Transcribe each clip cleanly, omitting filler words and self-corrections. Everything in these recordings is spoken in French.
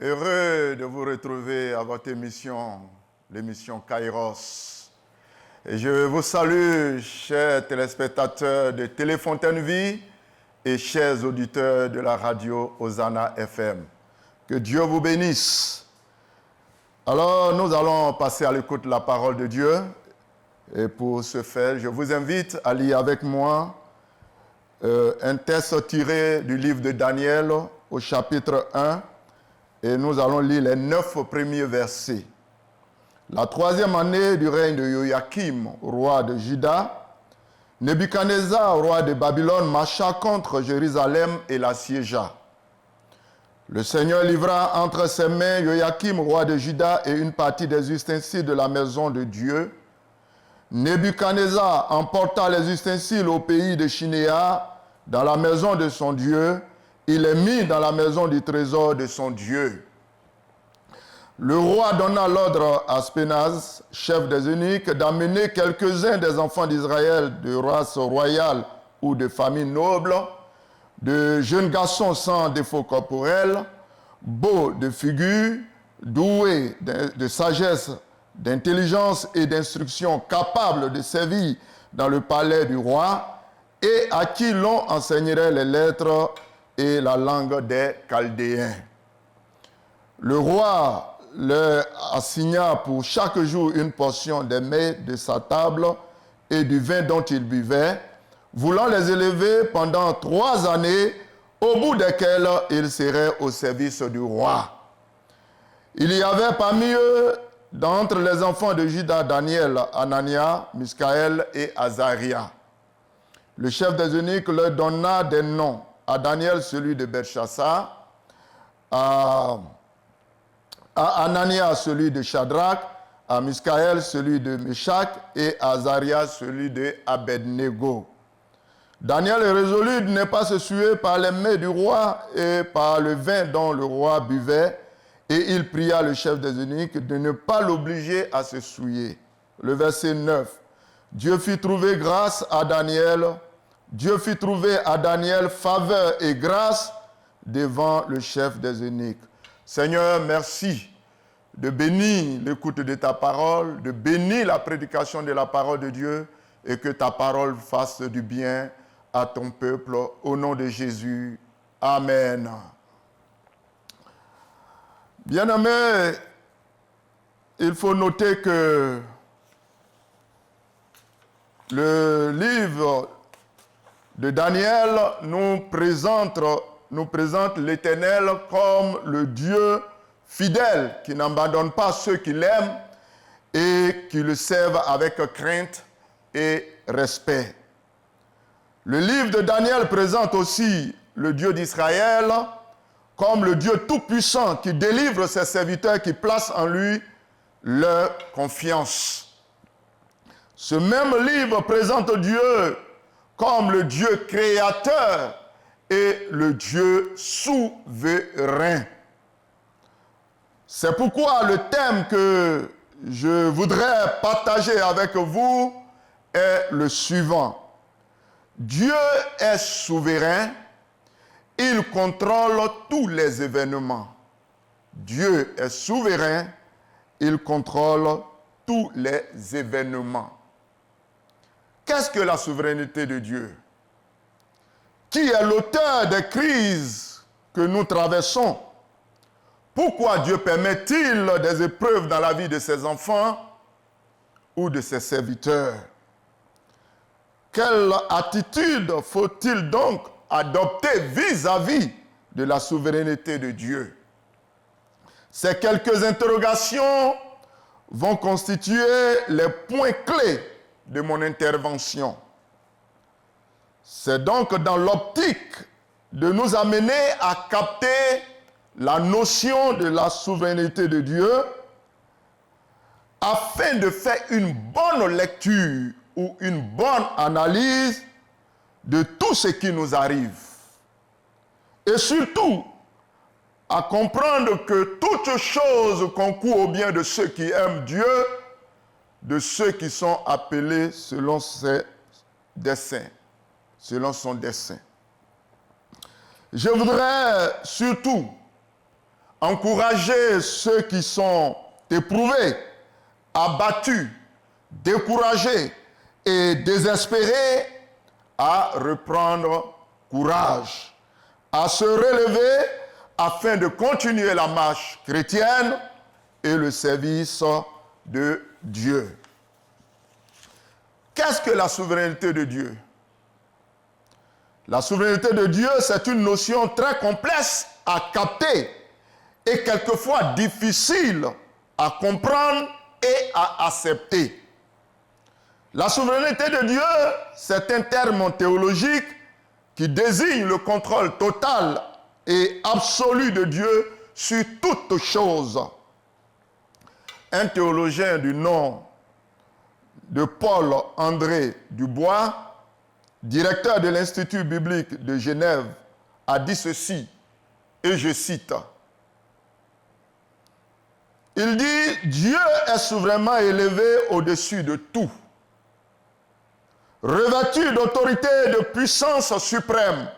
Heureux de vous retrouver à votre émission, l'émission Kairos. Et je vous salue, chers téléspectateurs de Téléfontaine Vie et chers auditeurs de la radio Hosanna FM. Que Dieu vous bénisse. Alors, nous allons passer à l'écoute de la parole de Dieu. Et pour ce faire, je vous invite à lire avec moi un texte tiré du livre de Daniel au chapitre 1. Et nous allons lire les 9 premiers versets. La 3e année du règne de Joachim, roi de Juda, Nebuchadnezzar, roi de Babylone, marcha contre Jérusalem et l'assiégea. Le Seigneur livra entre ses mains Joachim, roi de Juda, et une partie des ustensiles de la maison de Dieu. Nebuchadnezzar emporta les ustensiles au pays de Shinéa, dans la maison de son Dieu. Il les mit dans la maison du trésor de son Dieu. Le roi donna l'ordre à Aspenaz, chef des eunuques, d'amener quelques-uns des enfants d'Israël de race royale ou de famille noble, de jeunes garçons sans défaut corporel, beaux de figure, doués de sagesse, d'intelligence et d'instruction, capables de servir dans le palais du roi, et à qui l'on enseignerait les lettres et la langue des Chaldéens. Le roi leur assigna pour chaque jour une portion des mets de sa table et du vin dont ils buvaient, voulant les élever pendant 3 années, au bout desquelles ils seraient au service du roi. Il y avait parmi eux, d'entre les enfants de Juda, Daniel, Anania, Misaël et Azaria. Le chef des eunuques leur donna des noms. À Daniel, celui de Belchassar, à Anania, celui de Shadrach, à Misaël, celui de Meshach, et à Azaria, celui de Abednego. Daniel résolut de ne pas se souiller par les mets du roi et par le vin dont le roi buvait, et il pria le chef des eunuques de ne pas l'obliger à se souiller. Le verset 9. Dieu fit trouver grâce à Daniel. Dieu fit trouver à Daniel faveur et grâce devant le chef des eunuques. Seigneur, merci de bénir l'écoute de ta parole, de bénir la prédication de la parole de Dieu et que ta parole fasse du bien à ton peuple. Au nom de Jésus. Amen. Bien-aimés, il faut noter que le livre de Daniel nous présente l'Éternel comme le Dieu fidèle qui n'abandonne pas ceux qui l'aiment et qui le servent avec crainte et respect. Le livre de Daniel présente aussi le Dieu d'Israël comme le Dieu tout-puissant qui délivre ses serviteurs qui placent en lui leur confiance. Ce même livre présente Dieu comme le Dieu créateur et le Dieu souverain. C'est pourquoi le thème que je voudrais partager avec vous est le suivant. Dieu est souverain, il contrôle tous les événements. Dieu est souverain, il contrôle tous les événements. Qu'est-ce que la souveraineté de Dieu? Qui est l'auteur des crises que nous traversons? Pourquoi Dieu permet-il des épreuves dans la vie de ses enfants ou de ses serviteurs? Quelle attitude faut-il donc adopter vis-à-vis de la souveraineté de Dieu? Ces quelques interrogations vont constituer les points clés de mon intervention. C'est donc dans l'optique de nous amener à capter la notion de la souveraineté de Dieu afin de faire une bonne lecture ou une bonne analyse de tout ce qui nous arrive. Et surtout, à comprendre que toute chose concourt au bien de ceux qui aiment Dieu, de ceux qui sont appelés selon ses desseins, selon son dessein. Je voudrais surtout encourager ceux qui sont éprouvés, abattus, découragés et désespérés à reprendre courage, à se relever afin de continuer la marche chrétienne et le service de Dieu. Qu'est-ce que la souveraineté de Dieu? La souveraineté de Dieu, c'est une notion très complexe à capter et quelquefois difficile à comprendre et à accepter. La souveraineté de Dieu, c'est un terme théologique qui désigne le contrôle total et absolu de Dieu sur toute chose. Un théologien du nom de Paul-André Dubois, directeur de l'Institut biblique de Genève, a dit ceci, et je cite, il dit « Dieu est souverainement élevé au-dessus de tout, revêtu d'autorité et de puissance suprême.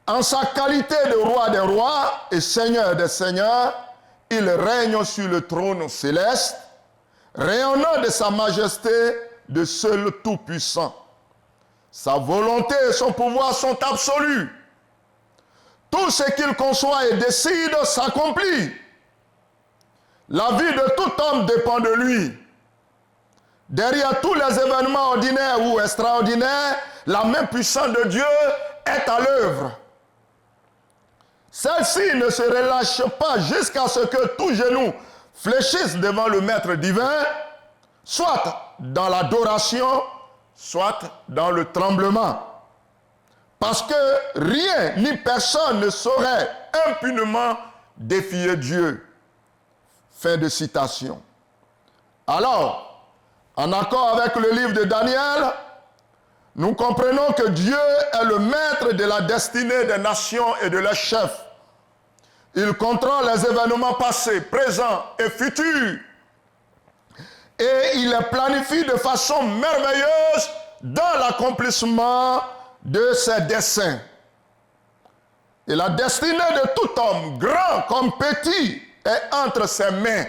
En sa qualité de roi des rois et seigneur des seigneurs, il règne sur le trône céleste, rayonnant de sa majesté de seul tout-puissant. Sa volonté et son pouvoir sont absolus. Tout ce qu'il conçoit et décide s'accomplit. La vie de tout homme dépend de lui. Derrière tous les événements ordinaires ou extraordinaires, la main puissante de Dieu est à l'œuvre. Celle-ci ne se relâche pas jusqu'à ce que tout genou fléchisse devant le Maître divin, soit dans l'adoration, soit dans le tremblement. Parce que rien ni personne ne saurait impunément défier Dieu. Fin de citation. Alors, en accord avec le livre de Daniel, nous comprenons que Dieu est le maître de la destinée des nations et de leurs chefs. Il contrôle les événements passés, présents et futurs. Et il les planifie de façon merveilleuse dans l'accomplissement de ses desseins. Et la destinée de tout homme, grand comme petit, est entre ses mains.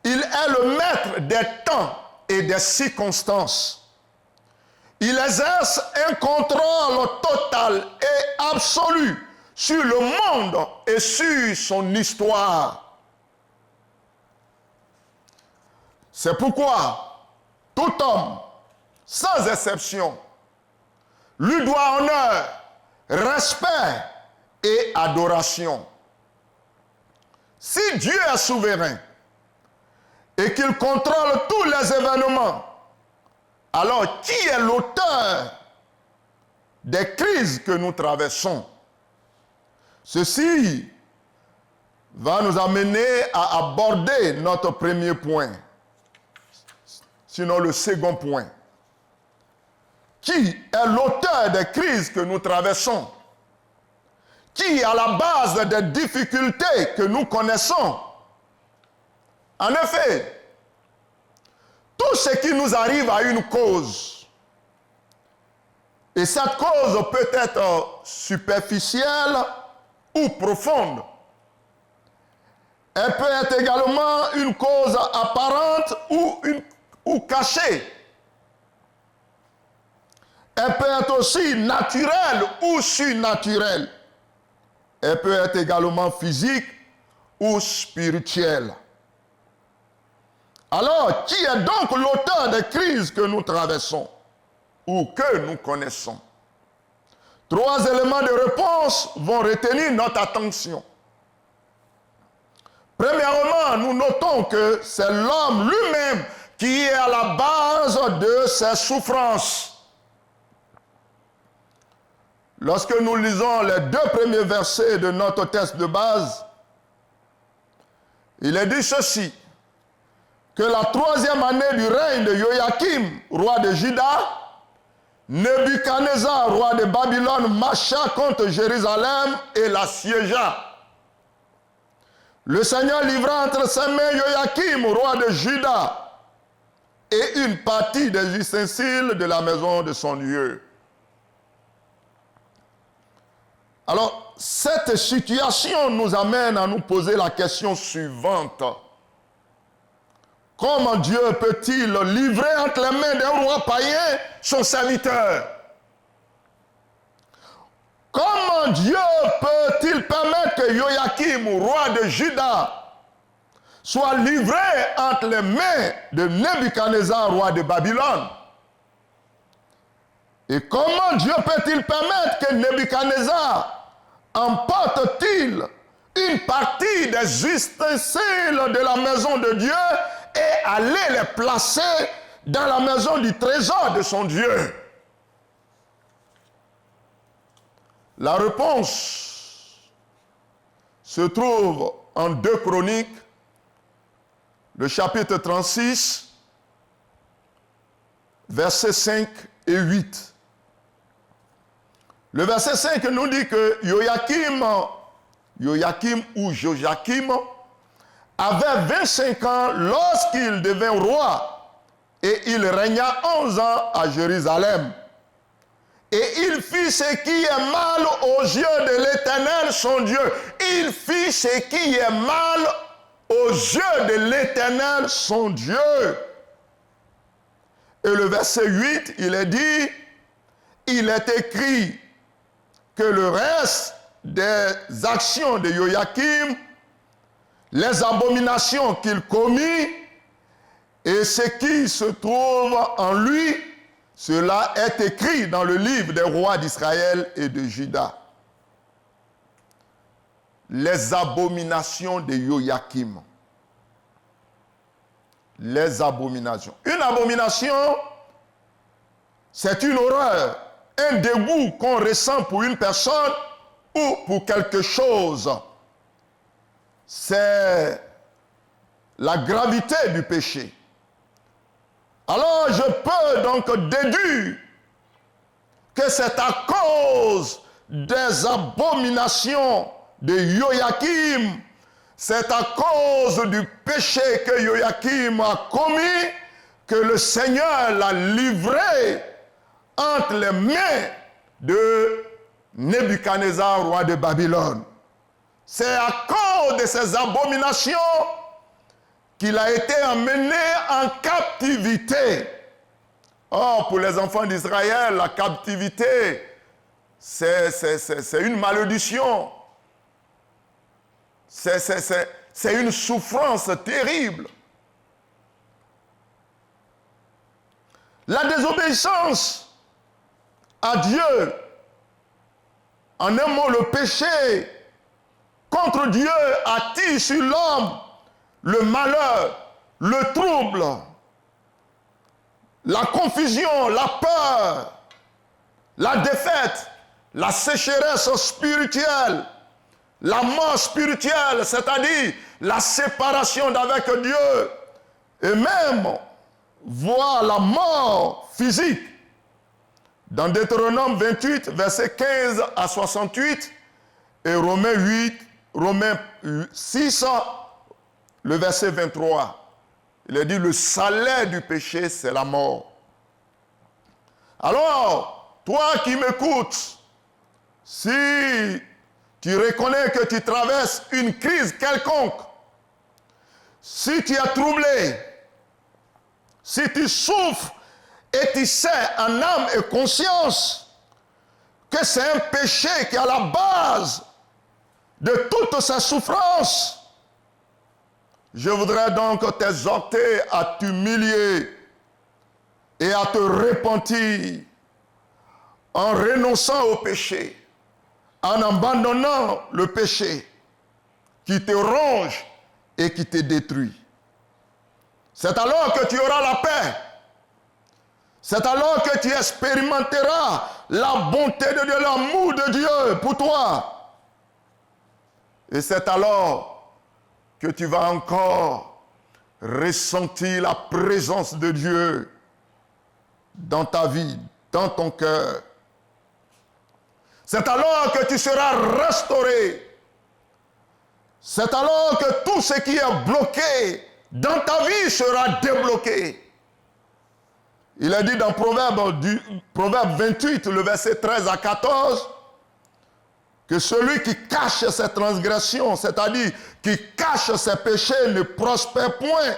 Il est le maître des temps et des circonstances. Il exerce un contrôle total et absolu sur le monde et sur son histoire. C'est pourquoi tout homme, sans exception, lui doit honneur, respect et adoration. Si Dieu est souverain et qu'il contrôle tous les événements, alors qui est l'auteur des crises que nous traversons? Ceci va nous amener à aborder notre premier point, sinon le second point. Qui est l'auteur des crises que nous traversons? Qui est à la base des difficultés que nous connaissons? En effet, tout ce qui nous arrive a une cause. Et cette cause peut être superficielle ou profonde. Elle peut être également une cause apparente ou cachée. Elle peut être aussi naturelle ou surnaturelle. Elle peut être également physique ou spirituelle. Alors, qui est donc l'auteur des crises que nous traversons ou que nous connaissons? 3 éléments de réponse vont retenir notre attention. Premièrement, nous notons que c'est l'homme lui-même qui est à la base de ses souffrances. Lorsque nous lisons les 2 premiers versets de notre texte de base, il est dit ceci, que la 3e année du règne de Joachim, roi de Juda, Nebuchadnezzar, roi de Babylone, marcha contre Jérusalem et l'assiégea. Le Seigneur livra entre ses mains Joachim, roi de Juda, et une partie des ustensiles de la maison de son Dieu. Alors, cette situation nous amène à nous poser la question suivante. Comment Dieu peut-il livrer entre les mains d'un roi païen son serviteur? Comment Dieu peut-il permettre que Joachim, roi de Juda, soit livré entre les mains de Nebuchadnezzar, roi de Babylone? Et comment Dieu peut-il permettre que Nebuchadnezzar emporte-t-il une partie des ustensiles de la maison de Dieu et aller les placer dans la maison du trésor de son Dieu? La réponse se trouve en 2 Chroniques, le chapitre 36, versets 5 et 8. Le verset 5 nous dit que Joachim avait 25 ans lorsqu'il devint roi et il régna 11 ans à Jérusalem. Et il fit ce qui est mal aux yeux de l'Éternel son Dieu. Il fit ce qui est mal aux yeux de l'Éternel son Dieu. Et le verset 8, il est dit, il est écrit que le reste des actions de Joachim, les abominations qu'il commit et ce qui se trouve en lui, cela est écrit dans le livre des rois d'Israël et de Juda. Les abominations de Joachim. Les abominations. Une abomination, c'est une horreur, un dégoût qu'on ressent pour une personne ou pour quelque chose. C'est la gravité du péché. Alors je peux donc déduire que c'est à cause des abominations de Joachim, c'est à cause du péché que Joachim a commis que le Seigneur l'a livré entre les mains de Nebuchadnezzar, roi de Babylone. C'est à cause de ces abominations qu'il a été emmené en captivité. Or, pour les enfants d'Israël, la captivité, c'est une malédiction. C'est une souffrance terrible. La désobéissance à Dieu, en un mot, le péché contre Dieu attire sur l'homme le malheur, le trouble, la confusion, la peur, la défaite, la sécheresse spirituelle, la mort spirituelle, c'est-à-dire la séparation d'avec Dieu, et même voire la mort physique. Dans Deutéronome 28, versets 15 à 68, et Romains 6, le verset 23, il est dit, le salaire du péché, c'est la mort. Alors, toi qui m'écoutes, si tu reconnais que tu traverses une crise quelconque, si tu es troublé, si tu souffres et tu sais en âme et conscience que c'est un péché qui est à la base de toutes ces souffrances, je voudrais donc t'exhorter à t'humilier et à te repentir en renonçant au péché, en abandonnant le péché qui te ronge et qui te détruit. C'est alors que tu auras la paix. C'est alors que tu expérimenteras la bonté de Dieu, l'amour de Dieu pour toi. Et c'est alors que tu vas encore ressentir la présence de Dieu dans ta vie, dans ton cœur. C'est alors que tu seras restauré. C'est alors que tout ce qui est bloqué dans ta vie sera débloqué. Il est dit dans Proverbe 28, le verset 13 à 14, que celui qui cache ses transgressions, c'est-à-dire qui cache ses péchés, ne prospère point.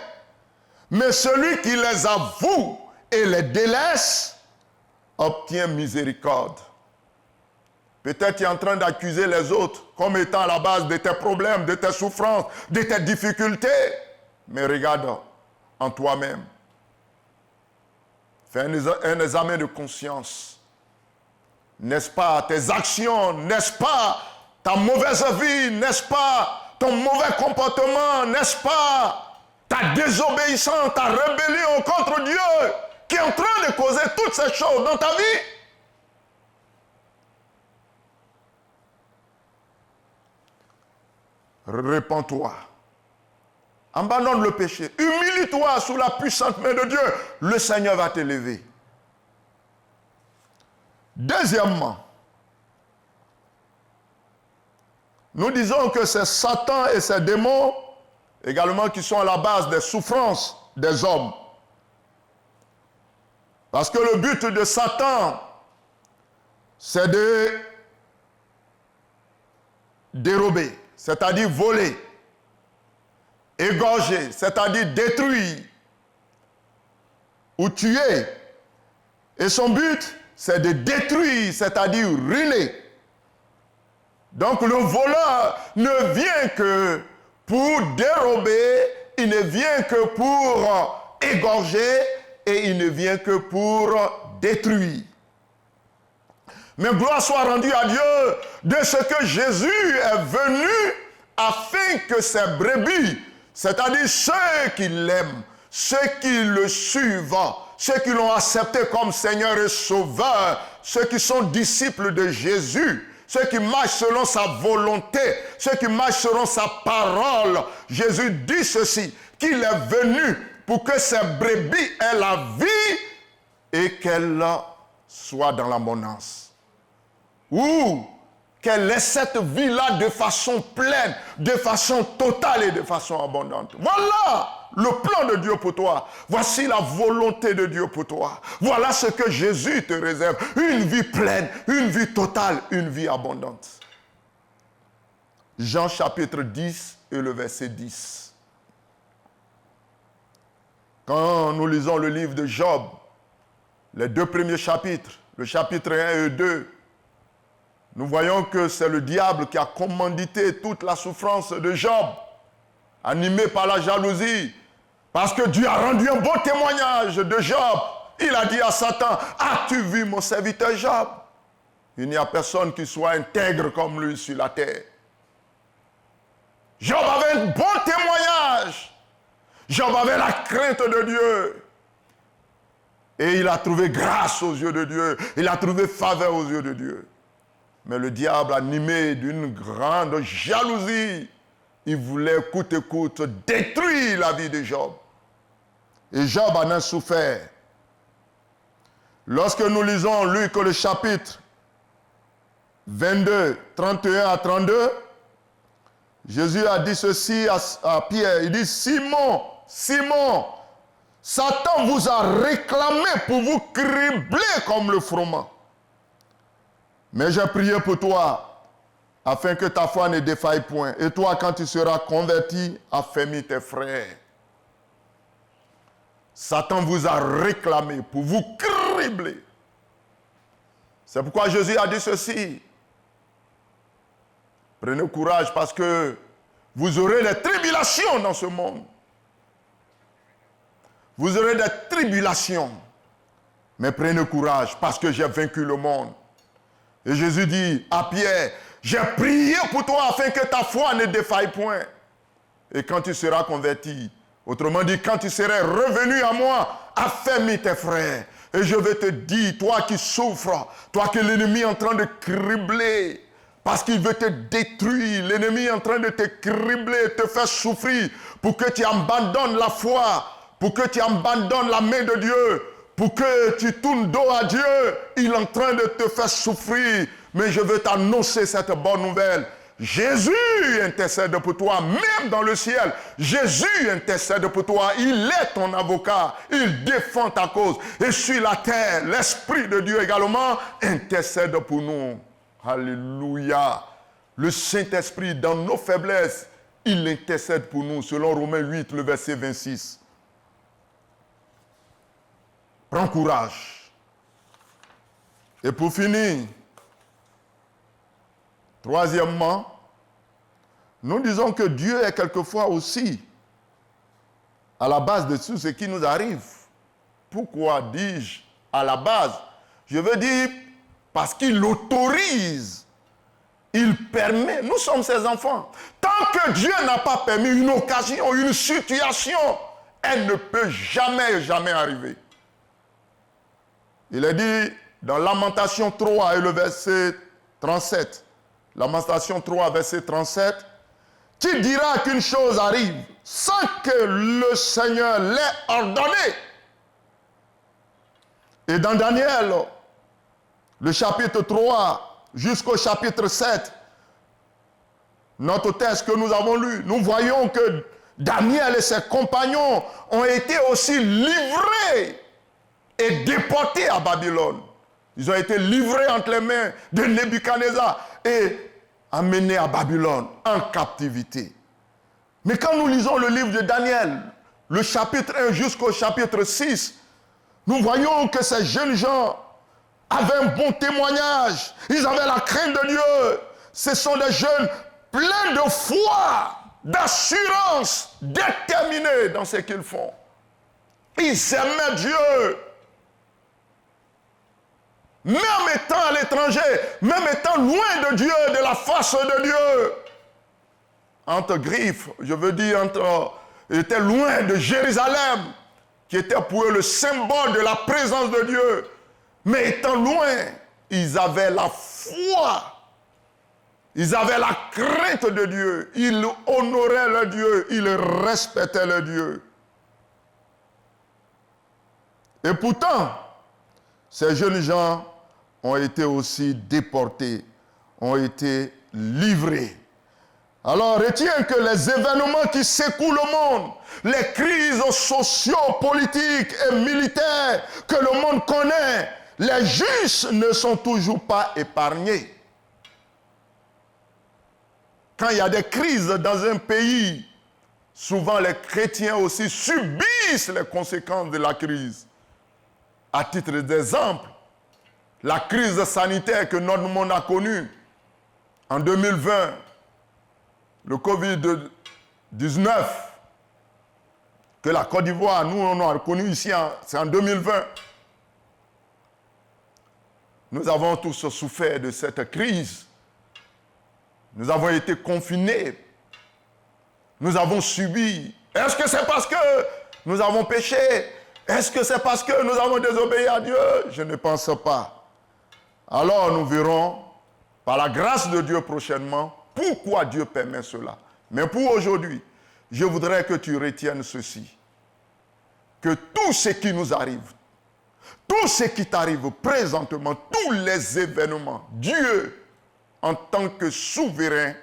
Mais celui qui les avoue et les délaisse, obtient miséricorde. Peut-être tu es en train d'accuser les autres comme étant à la base de tes problèmes, de tes souffrances, de tes difficultés. Mais regarde en toi-même. Fais un examen de conscience. N'est-ce pas tes actions, n'est-ce pas ta mauvaise vie, n'est-ce pas ton mauvais comportement, n'est-ce pas ta désobéissance, ta rébellion contre Dieu qui est en train de causer toutes ces choses dans ta vie? Répands-toi. Abandonne le péché. Humilie-toi sous la puissante main de Dieu. Le Seigneur va t'élever. Deuxièmement, nous disons que c'est Satan et ses démons également qui sont à la base des souffrances des hommes. Parce que le but de Satan, c'est de dérober, c'est-à-dire voler, égorger, c'est-à-dire détruire ou tuer. Et son but, c'est de détruire, c'est-à-dire ruiner. Donc le voleur ne vient que pour dérober, il ne vient que pour égorger et il ne vient que pour détruire. Mais gloire soit rendue à Dieu de ce que Jésus est venu afin que ses brebis, c'est-à-dire ceux qui l'aiment, ceux qui le suivent, ceux qui l'ont accepté comme Seigneur et Sauveur, ceux qui sont disciples de Jésus, ceux qui marchent selon sa volonté, ceux qui marchent selon sa parole. Jésus dit ceci, qu'il est venu pour que ses brebis aient la vie et qu'elle soit dans l'abondance. Ou qu'elle ait cette vie-là de façon pleine, de façon totale et de façon abondante. Voilà le plan de Dieu pour toi. Voici la volonté de Dieu pour toi. Voilà ce que Jésus te réserve. Une vie pleine, une vie totale, une vie abondante. Jean chapitre 10 et le verset 10. Quand nous lisons le livre de Job, les deux premiers chapitres, le chapitre 1 et 2, nous voyons que c'est le diable qui a commandité toute la souffrance de Job, animé par la jalousie, parce que Dieu a rendu un bon témoignage de Job. Il a dit à Satan, as-tu vu mon serviteur Job? Il n'y a personne qui soit intègre comme lui sur la terre. Job avait un bon témoignage. Job avait la crainte de Dieu. Et il a trouvé grâce aux yeux de Dieu. Il a trouvé faveur aux yeux de Dieu. Mais le diable, animé d'une grande jalousie, il voulait coûte que coûte détruire la vie de Job. Et Job en a souffert. Lorsque nous lisons Luc le chapitre 22, 31 à 32, Jésus a dit ceci à Pierre. Il dit, Simon, Simon, Satan vous a réclamé pour vous cribler comme le froment. Mais j'ai prié pour toi, afin que ta foi ne défaille point. Et toi, quand tu seras converti, affermis tes frères. Satan vous a réclamé pour vous cribler. C'est pourquoi Jésus a dit ceci. Prenez courage parce que vous aurez des tribulations dans ce monde. Vous aurez des tribulations. Mais prenez courage parce que j'ai vaincu le monde. Et Jésus dit à Pierre, j'ai prié pour toi afin que ta foi ne défaille point. Et quand tu seras converti, autrement dit, quand tu serais revenu à moi, affermis tes frères. Et je vais te dire, toi qui souffres, toi que l'ennemi est en train de cribler, parce qu'il veut te détruire, l'ennemi est en train de te cribler, te faire souffrir, pour que tu abandonnes la foi, pour que tu abandonnes la main de Dieu, pour que tu tournes dos à Dieu. Il est en train de te faire souffrir. Mais je veux t'annoncer cette bonne nouvelle. Jésus intercède pour toi, même dans le ciel. Jésus intercède pour toi. Il est ton avocat. Il défend ta cause. Et sur la terre, l'Esprit de Dieu également intercède pour nous. Alléluia. le Saint-Esprit, dans nos faiblesses, il intercède pour nous, selon Romains 8, le verset 26. Prends courage. Et pour finir, troisièmement, nous disons que Dieu est quelquefois aussi à la base de tout ce qui nous arrive. Pourquoi dis-je à la base? Je veux dire parce qu'il autorise, il permet. Nous sommes ses enfants. Tant que Dieu n'a pas permis une occasion, une situation, elle ne peut jamais, jamais arriver. Il est dit dans Lamentation 3 et le verset 37. Lamentation 3, verset 37. Qui dira qu'une chose arrive sans que le Seigneur l'ait ordonné? Et dans Daniel, le chapitre 3 jusqu'au chapitre 7, notre texte que nous avons lu, nous voyons que Daniel et ses compagnons ont été aussi livrés et déportés à Babylone. Ils ont été livrés entre les mains de Nebuchadnezzar et amenés à Babylone en captivité. Mais quand nous lisons le livre de Daniel, le chapitre 1 jusqu'au chapitre 6, nous voyons que ces jeunes gens avaient un bon témoignage. Ils avaient la crainte de Dieu. Ce sont des jeunes pleins de foi, d'assurance, déterminés dans ce qu'ils font. Ils aimaient Dieu. Même étant à l'étranger, même étant loin de Dieu, de la face de Dieu. Entre griffes, je veux dire, ils étaient loin de Jérusalem, qui était pour eux le symbole de la présence de Dieu. Mais étant loin, ils avaient la foi. Ils avaient la crainte de Dieu. Ils honoraient le Dieu. Ils respectaient le Dieu. Et pourtant, ces jeunes gens ont été aussi déportés, ont été livrés. Alors, retiens que les événements qui secouent le monde, les crises socio-politiques et militaires que le monde connaît, les justes ne sont toujours pas épargnés. Quand il y a des crises dans un pays, souvent les chrétiens aussi subissent les conséquences de la crise. À titre d'exemple, la crise sanitaire que notre monde a connue en 2020, le Covid-19, que la Côte d'Ivoire, nous, on a connu ici, c'est en 2020. Nous avons tous souffert de cette crise. Nous avons été confinés. Nous avons subi. Est-ce que c'est parce que nous avons péché? Est-ce que c'est parce que nous avons désobéi à Dieu? Je ne pense pas. Alors nous verrons, par la grâce de Dieu prochainement, pourquoi Dieu permet cela. Mais pour aujourd'hui, je voudrais que tu retiennes ceci. Que tout ce qui nous arrive, tout ce qui t'arrive présentement, tous les événements, Dieu, en tant que souverain,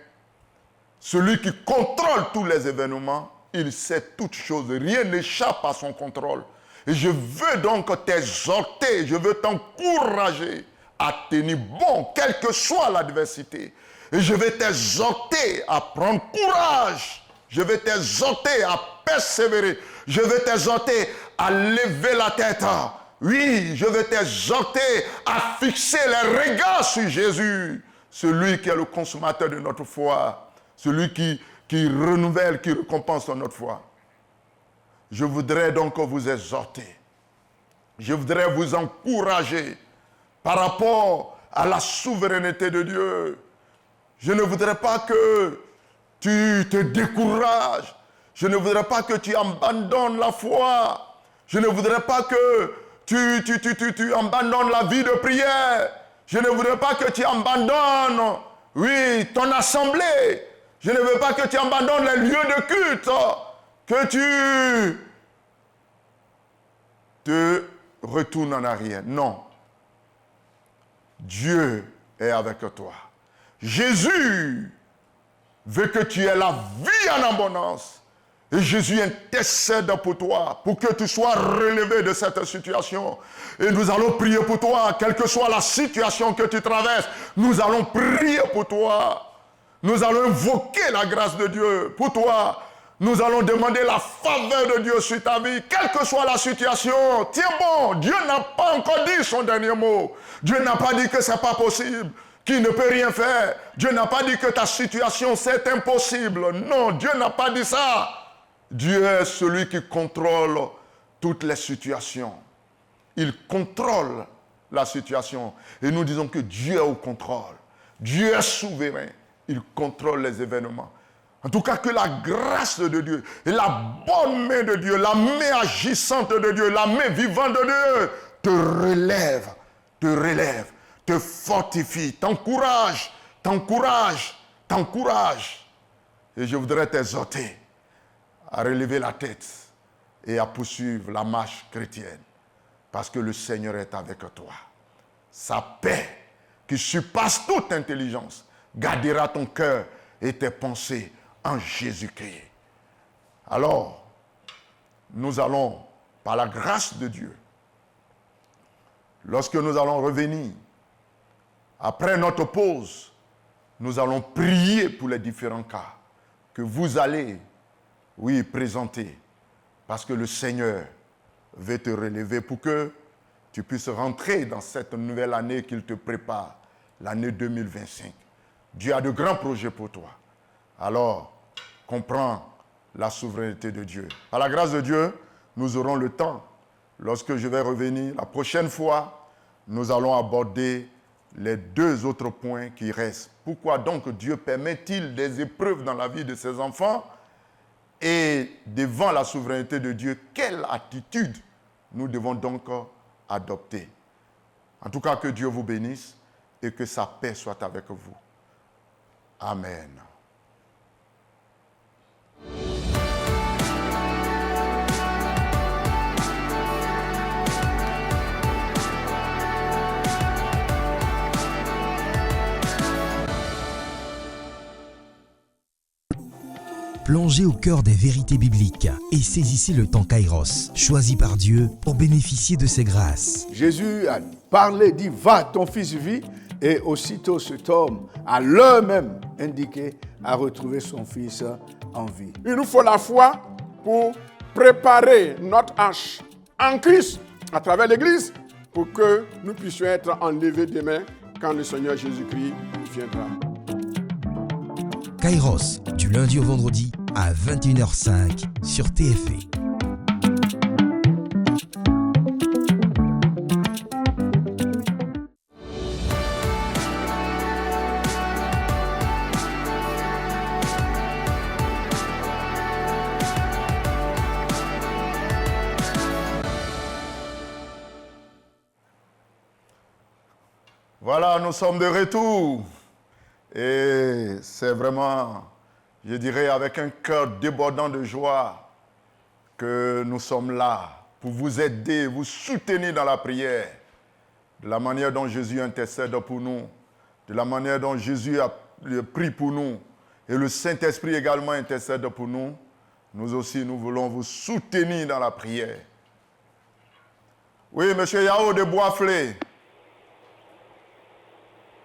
celui qui contrôle tous les événements, il sait toutes choses. Rien n'échappe à son contrôle. Et je veux donc t'exhorter, je veux t'encourager à tenir bon, quelle que soit l'adversité. Et je vais t'exhorter à prendre courage. Je vais t'exhorter à persévérer. Je vais t'exhorter à lever la tête. Oui, je vais t'exhorter à fixer les regards sur Jésus, celui qui est le consommateur de notre foi, celui qui renouvelle, qui récompense notre foi. Je voudrais donc vous exhorter. Je voudrais vous encourager par rapport à la souveraineté de Dieu. Je ne voudrais pas que tu te décourages. Je ne voudrais pas que tu abandonnes la foi. Je ne voudrais pas que tu abandonnes la vie de prière. Je ne voudrais pas que tu abandonnes, oui, ton assemblée. Je ne veux pas que tu abandonnes les lieux de culte. Que tu te retournes en arrière. Non. Dieu est avec toi. Jésus veut que tu aies la vie en abondance. Et Jésus intercède pour toi, pour que tu sois relevé de cette situation. Et nous allons prier pour toi, quelle que soit la situation que tu traverses. Nous allons prier pour toi. Nous allons invoquer la grâce de Dieu pour toi. Nous allons demander la faveur de Dieu sur ta vie, quelle que soit la situation. Tiens bon, Dieu n'a pas encore dit son dernier mot. Dieu n'a pas dit que ce n'est pas possible, qu'il ne peut rien faire. Dieu n'a pas dit que ta situation c'est impossible. Non, Dieu n'a pas dit ça. Dieu est celui qui contrôle toutes les situations. Il contrôle la situation. Et nous disons que Dieu est au contrôle. Dieu est souverain. Il contrôle les événements. En tout cas, que la grâce de Dieu et la bonne main de Dieu, la main agissante de Dieu, la main vivante de Dieu te relève, te fortifie, t'encourage. Et je voudrais t'exhorter à relever la tête et à poursuivre la marche chrétienne. Parce que le Seigneur est avec toi. Sa paix, qui surpasse toute intelligence, gardera ton cœur et tes pensées en Jésus-Christ. Alors, nous allons, par la grâce de Dieu, lorsque nous allons revenir, après notre pause, nous allons prier pour les différents cas que vous allez, présenter, parce que le Seigneur veut te relever pour que tu puisses rentrer dans cette nouvelle année qu'il te prépare, l'année 2025. Dieu a de grands projets pour toi. Alors, comprends la souveraineté de Dieu. Par la grâce de Dieu, nous aurons le temps. Lorsque je vais revenir, la prochaine fois, nous allons aborder les 2 autres points qui restent. Pourquoi donc Dieu permet-il des épreuves dans la vie de ses enfants? Et devant la souveraineté de Dieu, quelle attitude nous devons donc adopter? En tout cas, que Dieu vous bénisse et que sa paix soit avec vous. Amen. Plongez au cœur des vérités bibliques et saisissez le temps Kairos, choisi par Dieu pour bénéficier de ses grâces. Jésus a parlé, dit, va, ton fils vit, et aussitôt cet homme, à l'heure même indiquée, a retrouvé son fils en vie. Il nous faut la foi pour préparer notre arche en Christ à travers l'Église pour que nous puissions être enlevés demain quand le Seigneur Jésus-Christ viendra. Kairos, du lundi au vendredi à 21h05 sur TFE. Voilà, nous sommes de retour. Et c'est vraiment, je dirais, avec un cœur débordant de joie que nous sommes là pour vous aider, vous soutenir dans la prière, de la manière dont Jésus intercède pour nous, de la manière dont Jésus a pris pour nous, et le Saint-Esprit également intercède pour nous. Nous aussi, nous voulons vous soutenir dans la prière. Oui, M. Yao de Boisflé.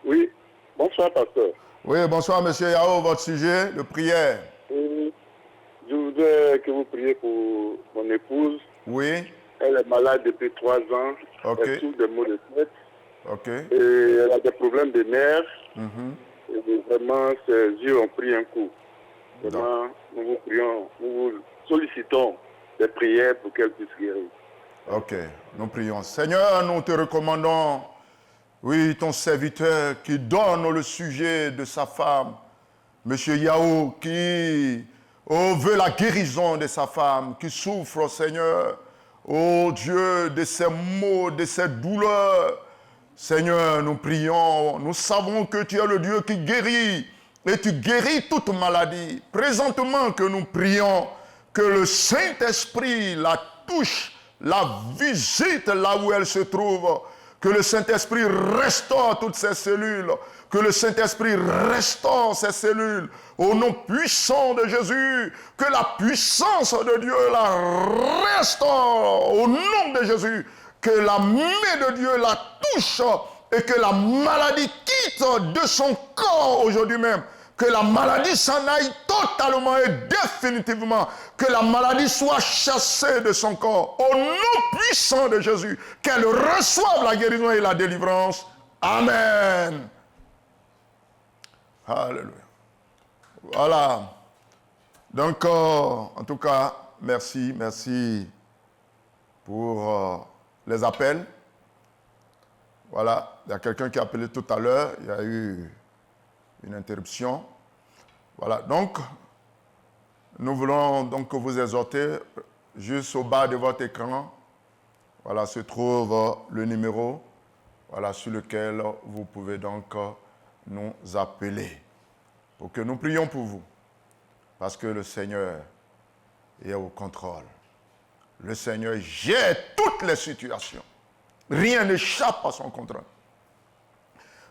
Oui, bonsoir, pasteur. Oui, bonsoir, M. Yao. Votre sujet de prière. Je voudrais que vous priez pour mon épouse. Oui. Elle est malade depuis 3 ans. Ok. Elle souffre de maux de tête. Ok. Et elle a des problèmes de nerfs. Et vraiment, ses yeux ont pris un coup. Vraiment, nous vous prions, nous vous sollicitons des prières pour qu'elle puisse guérir. Ok, nous prions. Seigneur, nous te recommandons, oui, ton serviteur qui donne le sujet de sa femme, M. Yao, qui veut la guérison de sa femme, qui souffre, Seigneur, oh Dieu, de ses maux, de ses douleurs. Seigneur, nous prions, nous savons que tu es le Dieu qui guérit, et tu guéris toute maladie. Présentement que nous prions, que le Saint-Esprit la touche, la visite là où elle se trouve, que le Saint-Esprit restaure toutes ses cellules, que le Saint-Esprit restaure ses cellules, au nom puissant de Jésus, que la puissance de Dieu la restaure, au nom de Jésus, que la main de Dieu la touche et que la maladie quitte de son corps aujourd'hui même. Que la maladie s'en aille totalement et définitivement. Que la maladie soit chassée de son corps. Au nom puissant de Jésus. Qu'elle reçoive la guérison et la délivrance. Amen. Alléluia. Voilà. Donc, en tout cas, merci pour les appels. Voilà, il y a quelqu'un qui a appelé tout à l'heure, il y a eu une interruption. Voilà, donc, nous voulons donc vous exhorter, juste au bas de votre écran, voilà, se trouve le numéro, voilà, sur lequel vous pouvez donc nous appeler, pour que nous prions pour vous, parce que le Seigneur est au contrôle. Le Seigneur gère toutes les situations. Rien n'échappe à son contrôle.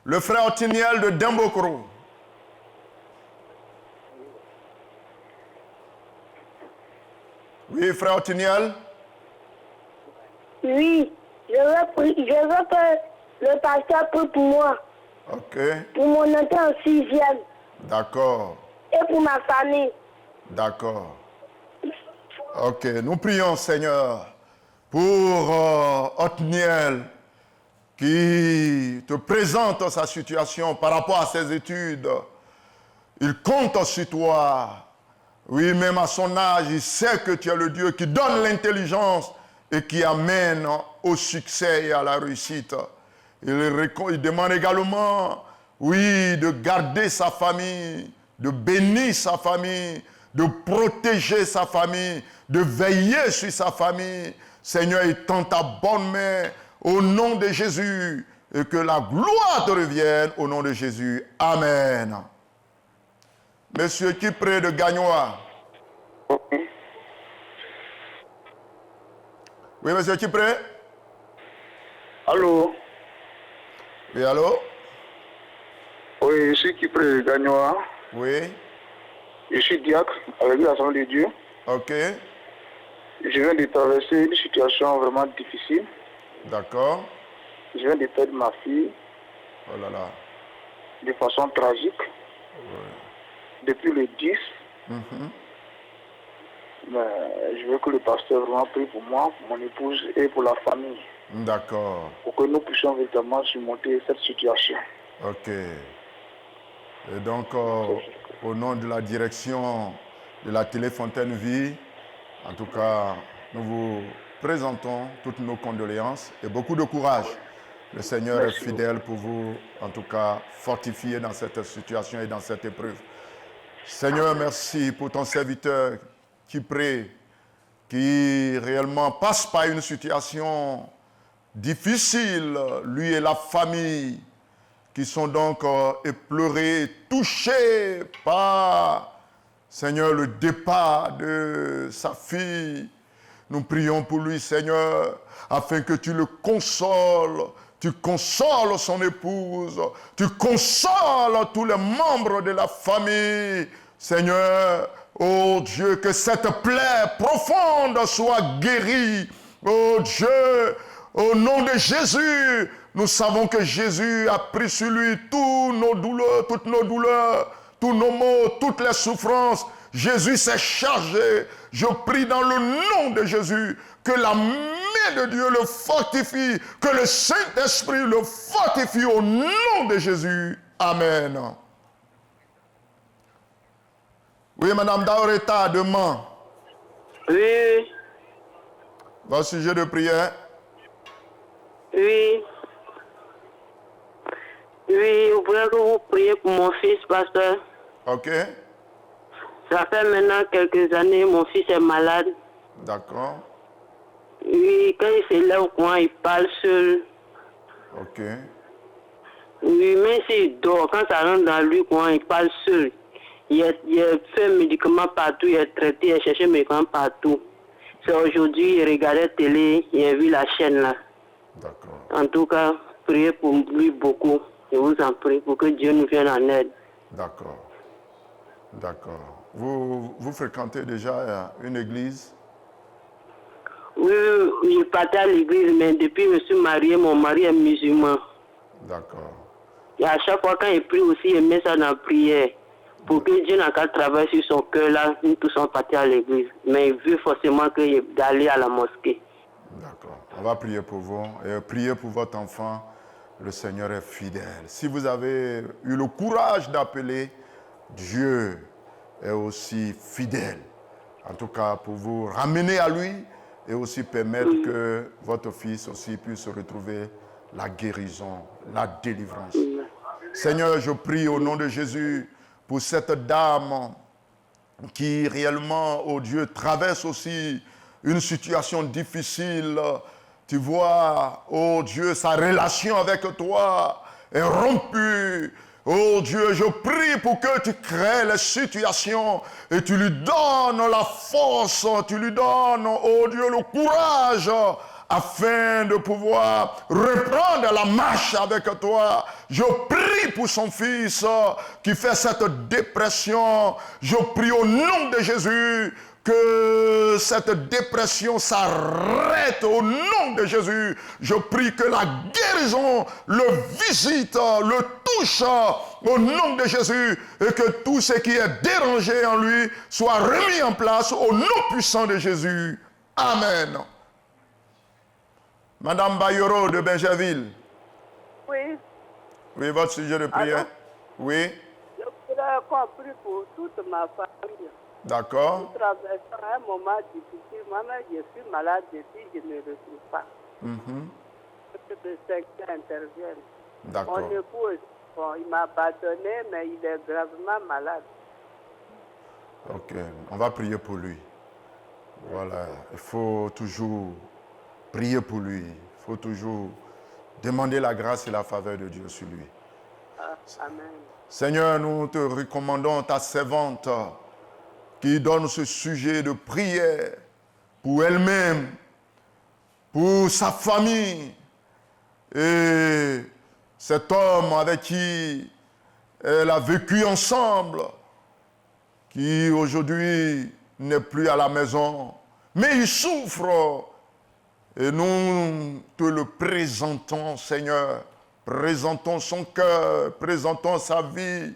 Le frère Otiniel de Dembokro. Oui, frère Otiniel. Oui, je veux que le pasteur prie pour moi. Ok. Pour mon entrée en 6e. D'accord. Et pour ma famille. D'accord. Ok, nous prions, Seigneur, pour Otniel, qui te présente sa situation par rapport à ses études. Il compte sur toi. Oui, même à son âge, il sait que tu es le Dieu qui donne l'intelligence et qui amène au succès et à la réussite. Il demande également, oui, de garder sa famille, de bénir sa famille, de protéger sa famille, de veiller sur sa famille. Seigneur, étends ta bonne main au nom de Jésus et que la gloire te revienne au nom de Jésus. Amen. Monsieur Kipré de Gagnoa. Oui, monsieur Kipré. Allô? Oui, allô? Oui, je suis Kipré de Gagnoa. Oui. Je suis diacre avec l'Assemblée de Dieu. Ok. Je viens de traverser une situation vraiment difficile. D'accord. Je viens de perdre ma fille. Oh là là. De façon tragique. Oui. Depuis le 10. Mais je veux que le pasteur vraiment prie pour moi, pour mon épouse et pour la famille. D'accord. Pour que nous puissions véritablement surmonter cette situation. Ok. Et donc, au nom de la direction de la Télé Fontaine Vie, en tout cas, nous vous présentons toutes nos condoléances et beaucoup de courage. Le Seigneur est fidèle pour vous, en tout cas, fortifier dans cette situation et dans cette épreuve. Seigneur, merci pour ton serviteur qui prie, qui réellement passe par une situation difficile, lui et la famille, qui sont donc éplorés, touchés par, Seigneur, le départ de sa fille. Nous prions pour lui, Seigneur, afin que tu le consoles. Tu consoles son épouse. Tu consoles tous les membres de la famille. Seigneur, oh Dieu, que cette plaie profonde soit guérie. Oh Dieu, au nom de Jésus, nous savons que Jésus a pris sur lui toutes nos douleurs, tous nos maux, toutes les souffrances. Jésus s'est chargé. Je prie dans le nom de Jésus que la main de Dieu le fortifie, que le Saint-Esprit le fortifie au nom de Jésus. Amen. Oui, Madame Daoreta, demain. Oui. Votre sujet de prière. Oui. Oui, vous voulez que vous priez pour mon fils, pasteur. Ok. Ça fait maintenant quelques années, mon fils est malade. D'accord. Oui, quand il se lève au coin, il parle seul. Ok. Oui, même s'il dort, quand ça rentre dans lui, coin, il parle seul. Il a fait médicaments partout, il a traité, il a cherché médicaments partout. C'est aujourd'hui, il regardait télé, il a vu la chaîne là. D'accord. En tout cas, priez pour lui beaucoup. Je vous en prie, pour que Dieu nous vienne en aide. D'accord. D'accord. Vous fréquentez déjà une église? Oui, je partais à l'église, mais depuis que je suis marié, mon mari est musulman. D'accord. Et à chaque fois quand il prie aussi, il met ça dans la prière. pour que Dieu n'a qu'à travailler sur son cœur là, nous tous sommes partis à l'église. Mais il veut forcément d'aller à la mosquée. D'accord. On va prier pour vous et prier pour votre enfant. Le Seigneur est fidèle. Si vous avez eu le courage d'appeler, Dieu est aussi fidèle. En tout cas, pour vous ramener à lui et aussi permettre que votre fils aussi puisse retrouver la guérison, la délivrance. Seigneur, je prie au nom de Jésus pour cette dame qui réellement, oh Dieu, traverse aussi une situation difficile. Tu vois, oh Dieu, sa relation avec toi est rompue. Oh Dieu, je prie pour que tu crées les situations et tu lui donnes la force, tu lui donnes, oh Dieu, le courage afin de pouvoir reprendre la marche avec toi. Je prie pour son fils qui fait cette dépression. Je prie au nom de Jésus que cette dépression s'arrête au nom de Jésus. Je prie que la guérison le visite, le touche au nom de Jésus et que tout ce qui est dérangé en lui soit remis en place au nom puissant de Jésus. Amen. Madame Bayoro de Benjerville. Oui. Oui, votre sujet de prière. Allô? Oui. Je voudrais compris pour toute ma famille. D'accord. Nous traversons un moment difficile. Moi-même, je suis malade depuis, je ne retrouve pas. Le secteur intervient. D'accord. Mon époux, bon, il m'a abandonné, mais il est gravement malade. Ok, on va prier pour lui. Voilà, il faut toujours prier pour lui. Il faut toujours demander la grâce et la faveur de Dieu sur lui. Amen. Seigneur, nous te recommandons ta servante qui donne ce sujet de prière pour elle-même, pour sa famille et cet homme avec qui elle a vécu ensemble, qui aujourd'hui n'est plus à la maison, mais il souffre. Et nous te le présentons, Seigneur. Présentons son cœur, présentons sa vie.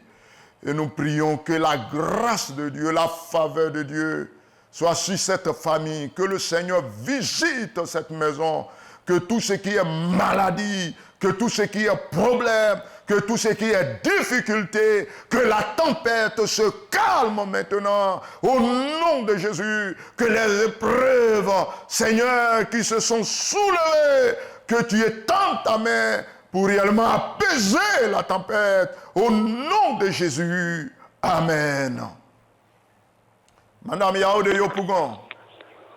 Et nous prions que la grâce de Dieu, la faveur de Dieu soit sur cette famille. Que le Seigneur visite cette maison. Que tout ce qui est maladie, que tout ce qui est problème, que tout ce qui est difficulté, que la tempête se calme maintenant au nom de Jésus, que les épreuves, Seigneur, qui se sont soulevées, que tu étends ta main pour réellement apaiser la tempête au nom de Jésus. Amen. Madame Yao de Yopougon.